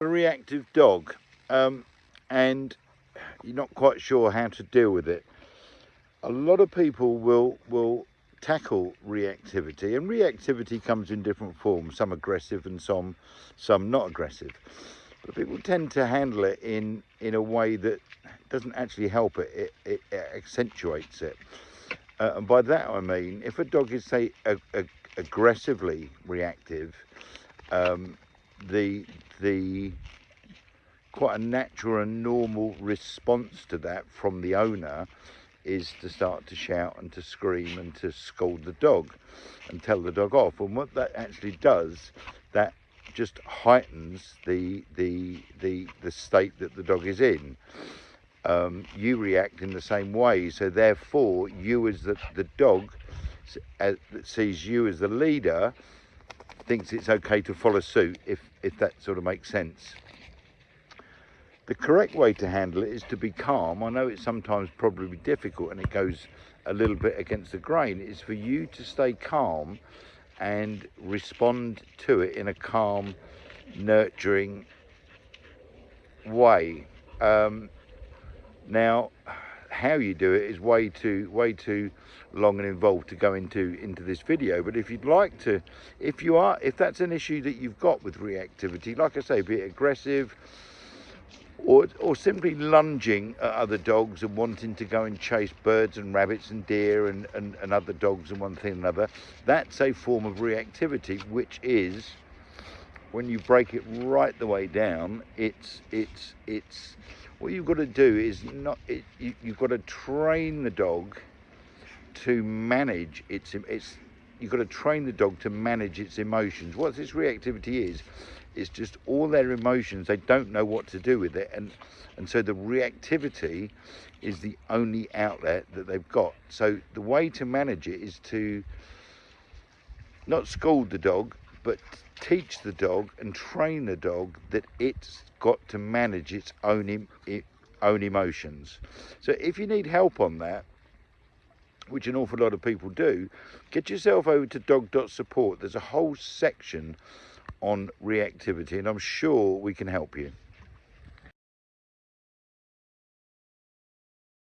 A reactive dog, and you're not quite sure how to deal with it. A lot of people will tackle reactivity, and reactivity comes in different forms, some aggressive and some not aggressive. But people tend to handle it in a way that doesn't actually help it, it accentuates it. And by that I mean, if a dog is, say, aggressively reactive, the quite a natural and normal response to that from the owner is to start to shout and to scream and to scold the dog and tell the dog off. And what that actually does, that just heightens the state that the dog is in. You react in the same way, so therefore you, as the dog that sees you as the leader, thinks it's okay to follow suit, if that sort of makes sense. The correct way to handle it is to be calm. I know it's sometimes probably difficult and it goes a little bit against the grain. It's for you to stay calm and respond to it in a calm, nurturing way. Now, how you do it is way too long and involved to go into this video. But if you'd like to, if that's an issue that you've got with reactivity, like I say, be it aggressive or simply lunging at other dogs and wanting to go and chase birds and rabbits and deer and other dogs and one thing and another, that's a form of reactivity, which is, when you break it right the way down, it's what you've got to do is you've got to train the dog to manage you've got to train the dog to manage its emotions. What this reactivity is just all their emotions. They don't know what to do with it, and so the reactivity is the only outlet that they've got. So the way to manage it is to not scold the dog, but teach the dog and train the dog that it's got to manage its own emotions. So if you need help on that, which an awful lot of people do, get yourself over to dog.support. There's a whole section on reactivity, and I'm sure we can help you.